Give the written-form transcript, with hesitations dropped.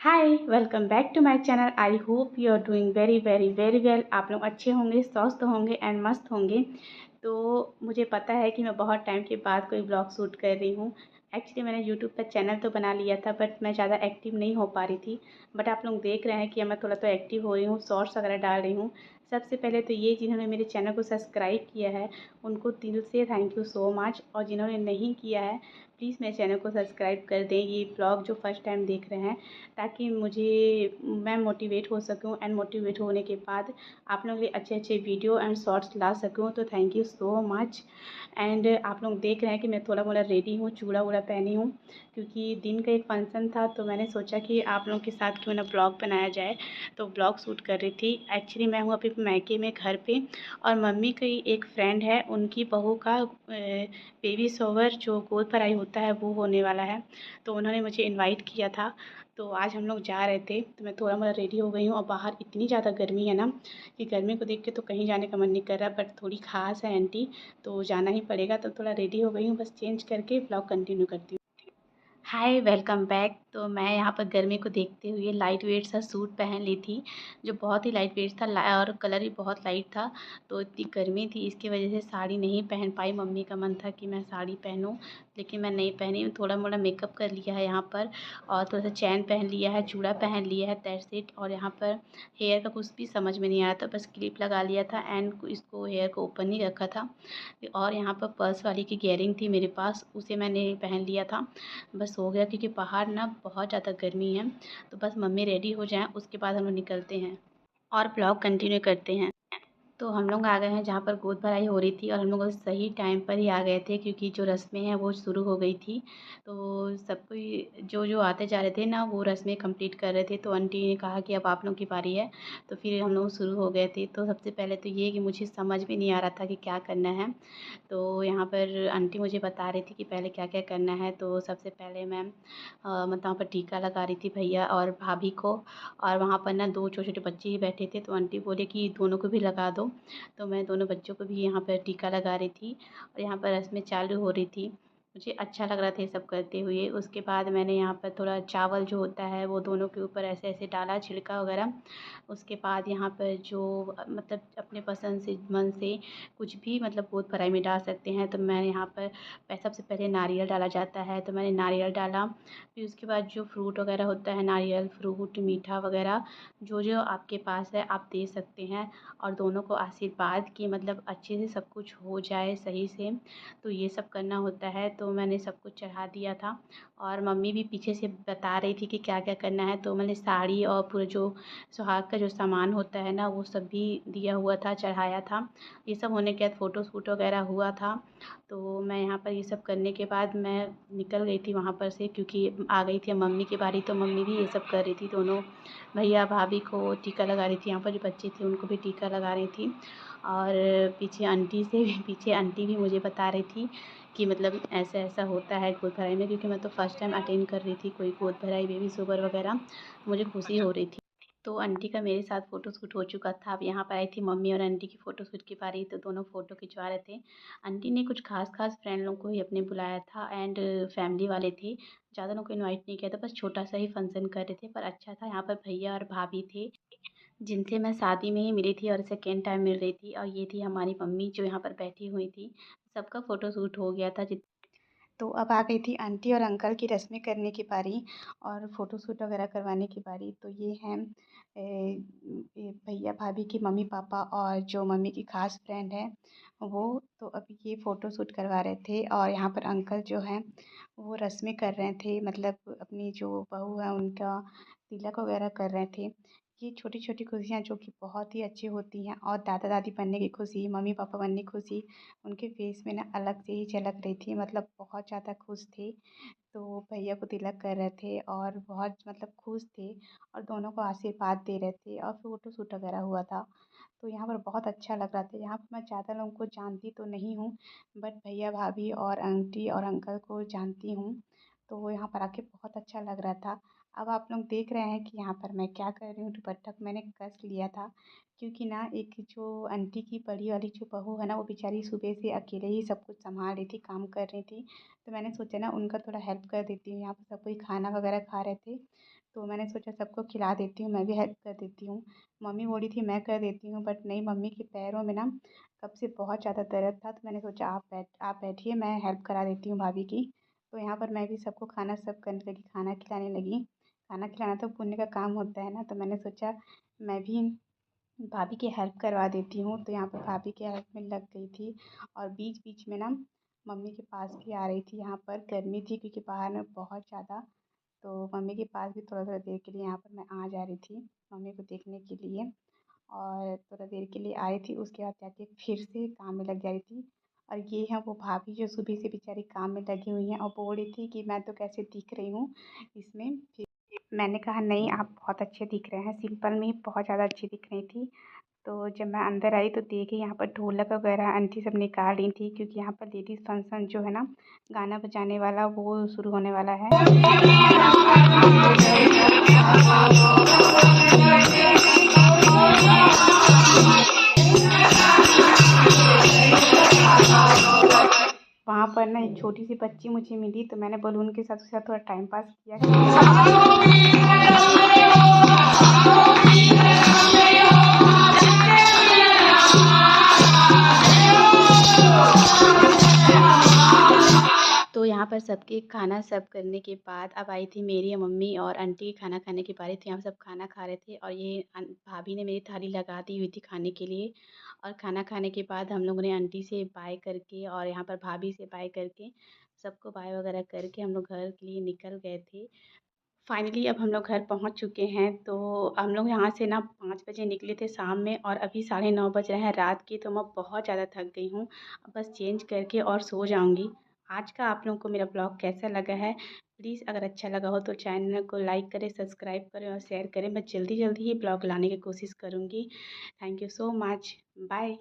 Hi, welcome back to my channel. I hope you are doing very very very well. आप लोग अच्छे होंगे, स्वस्थ होंगे एंड मस्त होंगे। तो मुझे पता है कि मैं बहुत टाइम के बाद कोई ब्लॉग शूट कर रही हूँ। एक्चुअली मैंने यूट्यूब पर चैनल तो बना लिया था, बट मैं ज़्यादा एक्टिव नहीं हो पा रही थी। बट आप लोग देख रहे हैं कि मैं थोड़ा तो एक्टिव हो रही हूँ, शॉर्ट्स वगैरह डाल रही हूँ। सबसे पहले तो ये जिन्होंने मेरे चैनल को सब्सक्राइब किया है उनको दिल से थैंक यू सो मच, और जिन्होंने नहीं किया है प्लीज़ मेरे चैनल को सब्सक्राइब कर दें। ये ब्लॉग जो फर्स्ट टाइम देख रहे हैं, ताकि मैं मोटिवेट हो सकूँ, एंड मोटिवेट होने के बाद आप लोगों के लिए अच्छे अच्छे वीडियो एंड शॉर्ट्स ला सकूँ। तो thank you so much. And आप लोग देख रहे हैं कि मैं थोड़ा मोड़ा रेडी हूँ, चूड़ा वूड़ा पहनी हूँ, क्योंकि दिन का एक फंक्शन था। तो मैंने सोचा कि आप लोगों के साथ क्यों ना ब्लॉग बनाया जाए, तो ब्लॉग शूट कर रही थी। एक्चुअली मैं हूँ अभी मायके में घर पे, और मम्मी की एक फ्रेंड है, उनकी बहू का बेबी शॉवर जो गोद भराई होता है वो होने वाला है। तो उन्होंने मुझे इनवाइट किया था, तो आज हम लोग जा रहे थे। तो मैं थोड़ा मोड़ा रेडी हो गई हूँ, और बाहर इतनी ज़्यादा गर्मी है ना कि गर्मी को देख के तो कहीं जाने का मन नहीं कर रहा। बट थोड़ी ख़ास है आंटी, तो जाना ही पड़ेगा। तो थोड़ा रेडी हो गई हूँ, बस चेंज करके ब्लॉग कंटिन्यू करती हूँ। हाय, वेलकम बैक। तो मैं यहाँ पर गर्मी को देखते हुए लाइट वेट सा सूट पहन ली थी, जो बहुत ही लाइट वेट था, और कलर भी बहुत लाइट था। तो इतनी गर्मी थी, इसकी वजह से साड़ी नहीं पहन पाई। मम्मी का मन था कि मैं साड़ी पहनूं, लेकिन मैं नहीं पहनी। थोड़ा मोड़ा मेकअप कर लिया है यहाँ पर, और थोड़ा सा चैन पहन लिया है, चूड़ा पहन लिया है, दैट्स इट। और यहाँ पर हेयर का कुछ भी समझ में नहीं आ रहा था, बस क्लिप लगा लिया था एंड इसको हेयर को ऊपर नहीं रखा था। और यहाँ पर पर्स वाली की इयररिंग थी मेरे पास, उसे मैंने पहन लिया था। बस हो गया, क्योंकि बाहर ना बहुत ज़्यादा गर्मी है। तो बस मम्मी रेडी हो जाएं, उसके बाद हम लोग निकलते हैं और ब्लॉग कंटिन्यू करते हैं। तो हम लोग आ गए हैं जहाँ पर गोद भराई हो रही थी, और हम लोग सही टाइम पर ही आ गए थे, क्योंकि जो रस्में हैं वो शुरू हो गई थी। तो सब कोई जो जो आते जा रहे थे ना, वो रस्में कंप्लीट कर रहे थे। तो आंटी ने कहा कि अब आप लोग की बारी है। तो फिर हम लोग शुरू हो गए थे। तो सबसे पहले तो ये कि मुझे समझ में नहीं आ रहा था कि क्या करना है। तो यहाँ पर आंटी मुझे बता रही थी कि पहले क्या क्या करना है। तो सबसे पहले मैं मतलब वहाँ पर टीका लगा रही थी भैया और भाभी को। और वहाँ पर ना दो छोटे छोटे बच्चे ही बैठे थे, तो आंटी बोले कि दोनों को भी लगा दो। तो मैं दोनों बच्चों को भी यहाँ पर टीका लगा रही थी, और यहाँ पर रस्में चालू हो रही थी। मुझे अच्छा लग रहा था ये सब करते हुए। उसके बाद मैंने यहाँ पर थोड़ा चावल जो होता है वो दोनों के ऊपर ऐसे ऐसे डाला, छिड़का वगैरह। उसके बाद यहाँ पर जो मतलब अपने पसंद से मन से कुछ भी मतलब गोद भराई में डाल सकते हैं। तो मैं यहाँ पर सबसे पहले नारियल डाला जाता है, तो मैंने नारियल डाला। फिर उसके बाद जो फ्रूट वगैरह होता है, नारियल, फ्रूट, मीठा वगैरह जो जो आपके पास है आप दे सकते हैं। और दोनों को आशीर्वाद कि मतलब अच्छे से सब कुछ हो जाए सही से। तो ये सब करना होता है। तो मैंने सब कुछ चढ़ा दिया था, और मम्मी भी पीछे से बता रही थी कि क्या क्या करना है। तो मैंने साड़ी और पूरा जो सुहाग का जो सामान होता है ना, वो सब भी दिया हुआ था, चढ़ाया था। ये सब होने के बाद फ़ोटो शूट वगैरह हुआ था। तो मैं यहाँ पर ये सब करने के बाद मैं निकल गई थी वहाँ पर से, क्योंकि आ गई थी मम्मी की बारी। तो मम्मी भी ये सब कर रही थी, दोनों भैया भाभी को टीका लगा रही थी। यहाँ पर जो बच्चे थे उनको भी टीका लगा रही थी। और पीछे आंटी भी मुझे बता रही थी कि मतलब ऐसा ऐसा होता है गोद भराई में, क्योंकि मैं तो फर्स्ट टाइम अटेंड कर रही थी कोई गोद भराई, बेबी शोवर वगैरह। मुझे खुशी हो रही थी। तो आंटी का मेरे साथ फ़ोटो शूट हो चुका था। अब यहाँ पर आई थी मम्मी और आंटी की फ़ोटो शूट की बारी, तो दोनों फ़ोटो खिंचवा रहे थे। आंटी ने कुछ खास खास फ्रेंड लोगों को ही अपने बुलाया था, एंड फैमिली वाले थे। ज़्यादा लोगों को इनवाइट नहीं किया था, बस छोटा सा ही फंक्शन कर रहे थे, पर अच्छा था। यहाँ पर भैया और भाभी थे, जिनसे मैं शादी में ही मिली थी और सेकेंड टाइम मिल रही थी। और ये थी हमारी मम्मी जो यहाँ पर बैठी हुई थी। सबका फ़ोटो शूट हो गया था। तो अब आ गई थी आंटी और अंकल की रस्में करने की बारी, और फ़ोटोशूट वगैरह करवाने की बारी। तो ये हैं ये भैया भाभी की मम्मी पापा, और जो मम्मी की ख़ास फ्रेंड है वो। तो अभी ये फ़ोटोशूट करवा रहे थे, और यहाँ पर अंकल जो हैं वो रस्में कर रहे थे, मतलब अपनी जो बहू है उनका तिलक वगैरह कर रहे थे। ये छोटी छोटी खुशियाँ जो कि बहुत ही अच्छी होती हैं, और दादा दादी बनने की खुशी, मम्मी पापा बनने की खुशी उनके फेस में ना अलग से ही झलक रही थी, मतलब बहुत ज़्यादा खुश थे। तो भैया को तिलक कर रहे थे और बहुत मतलब खुश थे, और दोनों को आशीर्वाद दे रहे थे, और फ़ोटो शूट वगैरह हुआ था। तो यहाँ पर बहुत अच्छा लग रहा था। यहाँ पर मैं ज़्यादा लोगों को जानती तो नहीं हूँ, बट भैया भाभी और आंटी और अंकल को जानती हूँ। तो यहाँ पर आके बहुत अच्छा लग रहा था। अब आप लोग देख रहे हैं कि यहाँ पर मैं क्या कर रही हूँ, दुपट्टा को मैंने कस लिया था, क्योंकि ना एक जो आंटी की बड़ी वाली जो बहू है ना, वो बेचारी सुबह से अकेले ही सब कुछ संभाल रही थी, काम कर रही थी। तो मैंने सोचा ना उनका थोड़ा हेल्प कर देती हूँ। यहाँ पर सब कोई खाना वगैरह खा रहे थे, तो मैंने सोचा सबको खिला देती हूँ, मैं भी हेल्प कर देती हूँ। मम्मी बोली थी मैं कर देती हूँ, बट नहीं, मम्मी के पैरों में ना कब से बहुत ज़्यादा दर्द था, तो मैंने सोचा आप बैठिए, मैं हेल्प करा देती हूँ भाभी की। तो यहाँ पर मैं भी सबको खाना सर्व करने लगी, खाना खिलाने लगी। खाना खिलाना तो पुण्य का काम होता है ना, तो मैंने सोचा मैं भी भाभी की हेल्प करवा देती हूँ। तो यहाँ पर भाभी की हेल्प में लग गई थी, और बीच बीच में ना मम्मी के पास भी आ रही थी। यहाँ पर गर्मी थी क्योंकि बाहर में बहुत ज़्यादा, तो मम्मी के पास भी थोड़ा थोड़ा देर के लिए यहाँ पर मैं आ जा रही थी मम्मी को देखने के लिए। और थोड़ा देर के लिए आई थी, उसके बाद जाके फिर से काम में लग जा रही थी। और ये है वो भाभी जो सुबह से बेचारी काम में लगी हुई हैं, और बोल रही थी कि मैं तो कैसे दिख रही हूँ इसमें। फिर मैंने कहा नहीं, आप बहुत अच्छे दिख रहे हैं, सिंपल में ही बहुत ज़्यादा अच्छी दिख रही थी। तो जब मैं अंदर आई तो देखी यहाँ पर ढोलक वगैरह आंटी सब निकाल रही थी, क्योंकि यहाँ पर लेडीज़ फंक्शन जो है ना, गाना बजाने वाला, वो शुरू होने वाला है। वहाँ पर ना एक छोटी सी बच्ची मुझे मिली, तो मैंने बलून के साथ उसके साथ थोड़ा टाइम पास किया। तो यहाँ पर सबके खाना सर्व करने के बाद अब आई थी मेरी मम्मी और आंटी की खाना खाने की बारी थी। हम सब खाना खा रहे थे, और ये भाभी ने मेरी थाली लगा दी हुई थी खाने के लिए। और खाना खाने के बाद हम लोगों ने आंटी से बाय करके और यहाँ पर भाभी से बाय करके सबको बाय वगैरह करके हम लोग घर के लिए निकल गए थे। फाइनली अब हम लोग घर पहुँच चुके हैं। तो हम लोग यहाँ से ना 5 बजे निकले थे शाम में, और अभी 9:30 बज रहे हैं रात के। तो मैं बहुत ज़्यादा थक गई हूँ, अब बस चेंज करके और सो जाऊँगी। आज का आप लोगों को मेरा ब्लॉग कैसा लगा है? प्लीज़ अगर अच्छा लगा हो तो चैनल को लाइक करें, सब्सक्राइब करें और शेयर करें। मैं जल्दी जल्दी ही ब्लॉग लाने की कोशिश करूँगी। Thank you so much. Bye.